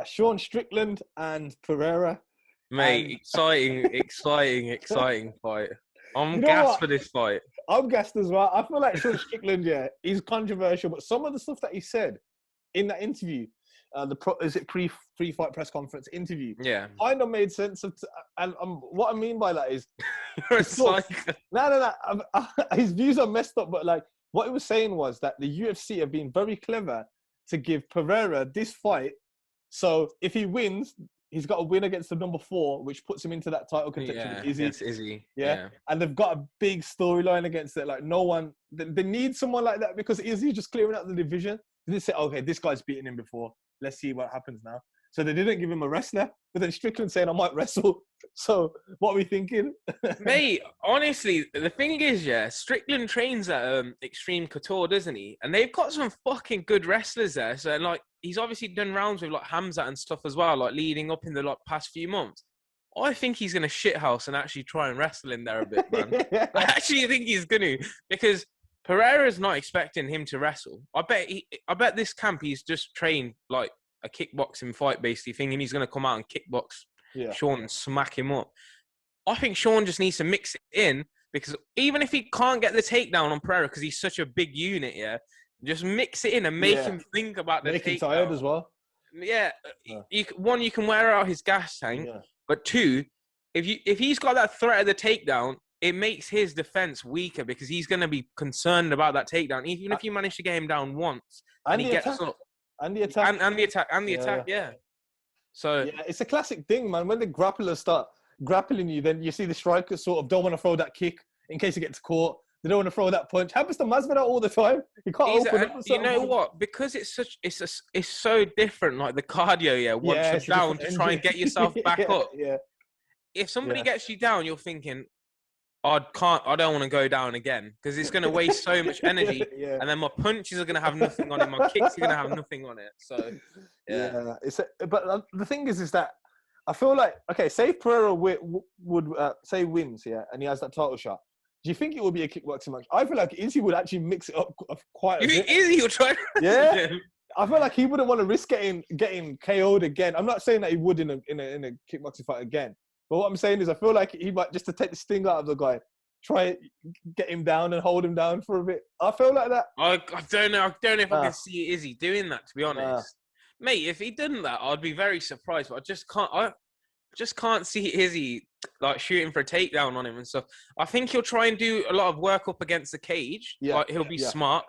Sean Strickland and Pereira. Mate, And exciting fight. I'm you know gassed what? for this fight. I'm gassed as well. I feel like Sean Strickland, yeah, he's controversial, but some of the stuff that he said in that interview, is it pre-fight press conference interview? Yeah. Kind of made sense of, and what I mean by that is, You're a psycho. no. His views are messed up, but like what he was saying was that the UFC have been very clever to give Pereira this fight. So if he wins, he's got to win against the number 4, which puts him into that title contention with Izzy. Against Izzy. Yeah. And they've got a big storyline against it. Like no one, they need someone like that because Izzy just clearing out the division. They didn't say, okay, this guy's beaten him before. Let's see what happens now. So they didn't give him a wrestler, but then Strickland saying, I might wrestle. So what are we thinking? Mate, honestly, the thing is, yeah, Strickland trains at Extreme Couture, doesn't he? And they've got some fucking good wrestlers there. So, like, he's obviously done rounds with, like, Hamzat and stuff as well, like, leading up in the, like, past few months. I think he's going to shithouse and actually try and wrestle in there a bit, man. I actually think he's going to, because Pereira's not expecting him to wrestle. I bet this camp he's just trained, like, a kickboxing fight, basically, thinking he's going to come out and kickbox Sean and smack him up. I think Sean just needs to mix it in, because even if he can't get the takedown on Pereira because he's such a big unit, just mix it in and make him think about the takedown. Make him tired as well. Yeah. You can wear out his gas tank, but 2, if he's got that threat of the takedown, it makes his defense weaker because he's going to be concerned about that takedown. Even if you manage to get him down once and he gets up. And the attack. So it's a classic thing, man. When the grapplers start grappling you, then you see the strikers sort of don't want to throw that kick in case it gets caught. They don't want to throw that punch. Happens to Masvidal all the time. He can't open up. You know what? Because it's so different. Like the cardio, once you're down to try and get yourself back up. Yeah. If somebody gets you down, you're thinking, I don't want to go down again because it's going to waste so much energy, and then my punches are going to have nothing on it, my kicks are going to have nothing on it. So, but the thing is that I feel like, okay, say if Pereira would say wins, and he has that title shot. Do you think it would be a kickboxing match? I feel like Izzy would actually mix it up quite a bit. Izzy will try. Yeah. I feel like he wouldn't want to risk getting KO'd again. I'm not saying that he would in a kickboxing fight again. But what I'm saying is I feel like he might, just to take the sting out of the guy, try get him down and hold him down for a bit. I feel like that. I don't know. I don't know if I can see Izzy doing that, to be honest. Mate, if he didn't that, I'd be very surprised. But I just can't see Izzy like shooting for a takedown on him and stuff. I think he'll try and do a lot of work up against the cage. Like he'll be smart.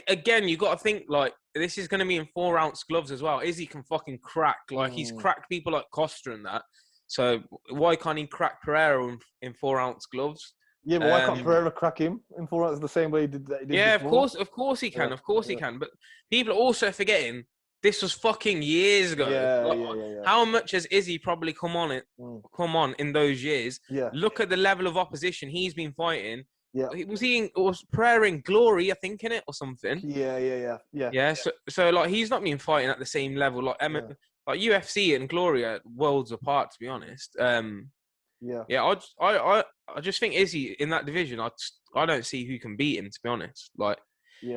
Again, you got to think like this is going to be in 4-ounce gloves as well. Izzy can fucking crack. Like he's cracked people like Costa and that. So why can't he crack Pereira in 4-ounce gloves? Yeah, but why can't Pereira crack him in 4 ounces the same way he did before? Of course he can. Of course he can. But people are also forgetting this was fucking years ago. How much has Izzy probably come on in those years? Yeah. Look at the level of opposition he's been fighting. Yeah. Was Pereira in Glory, I think, in it or something? Yeah. So like he's not been fighting at the same level. Like like UFC and Glory are worlds apart, to be honest. I just think Izzy in that division. I don't see who can beat him, to be honest. Like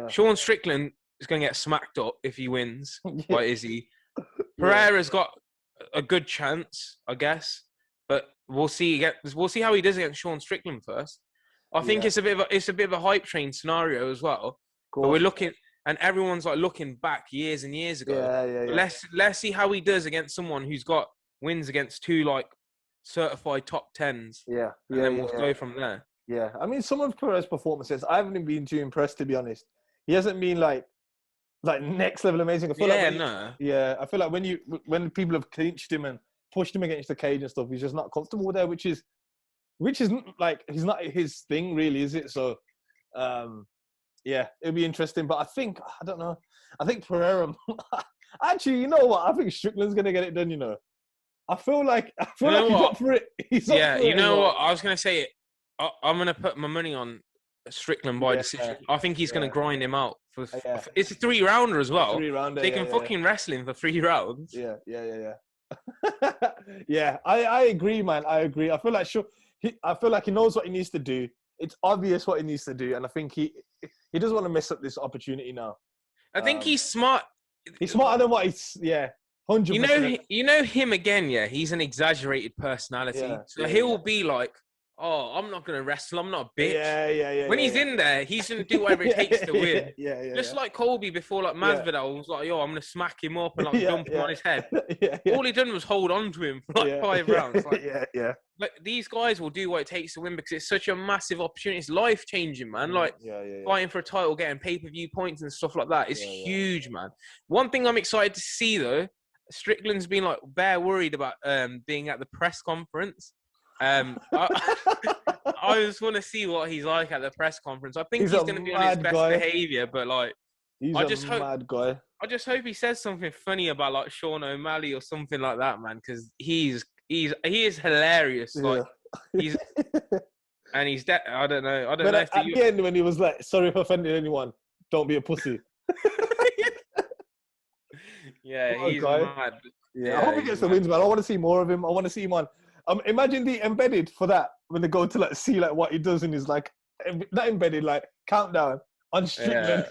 Sean Strickland is going to get smacked up if he wins by Izzy. Pereira's got a good chance, I guess, but we'll see. We'll see how he does against Sean Strickland first. I think it's a bit of a hype train scenario as well. But we're looking, and everyone's like looking back years and years ago. Let's see how he does against someone who's got wins against 2 like certified top 10s. And then we'll go from there. Yeah, I mean, some of Pereira's performances, I haven't been too impressed, to be honest. He hasn't been like next level amazing. I feel I feel like when people have clinched him and pushed him against the cage and stuff, he's just not comfortable there, which is like he's not his thing really, is it? So it'll be interesting. But I don't know. I think Pereira actually, you know what? I think Strickland's gonna get it done, you know. I feel like he's up for it. You know what? I was gonna say it. I'm gonna put my money on Strickland by decision. I think he's gonna grind him out. It's a 3-rounder as well. 3-rounder. They can fucking wrestle him for 3 rounds. Yeah. Yeah, I agree, man. I agree. I feel like he knows what he needs to do. It's obvious what he needs to do, and I think he doesn't want to mess up this opportunity now. I think he's smart. He's smarter than what he's. Yeah, 100%. You know him again. Yeah, he's an exaggerated personality. So he'll be like, "Oh, I'm not gonna wrestle. I'm not a bitch." Yeah. When he's in there, he's gonna do whatever it takes to win. Just like Colby before, like Masvidal was like, "Yo, I'm gonna smack him up and like jump him on his head." All he done was hold on to him for like 5 rounds. Like, Like these guys will do what it takes to win because it's such a massive opportunity. It's life changing, man. Like fighting for a title, getting pay-per-view points and stuff like that is huge, man. One thing I'm excited to see though, Strickland's been like bare worried about being at the press conference. I just want to see what he's like at the press conference. I think he's going to be on his best behavior, but like, he's a mad guy. I just hope he says something funny about like Sean O'Malley or something like that, man, because he is hilarious. Like he's and he's I don't know. But at the end when he was like, "Sorry if I offended anyone. Don't be a pussy." He's mad. I hope he gets the wins, man. I want to see more of him. I want to see him on. Imagine the embedded for that when they go to like see like what he does in his like not embedded like countdown on Strickland.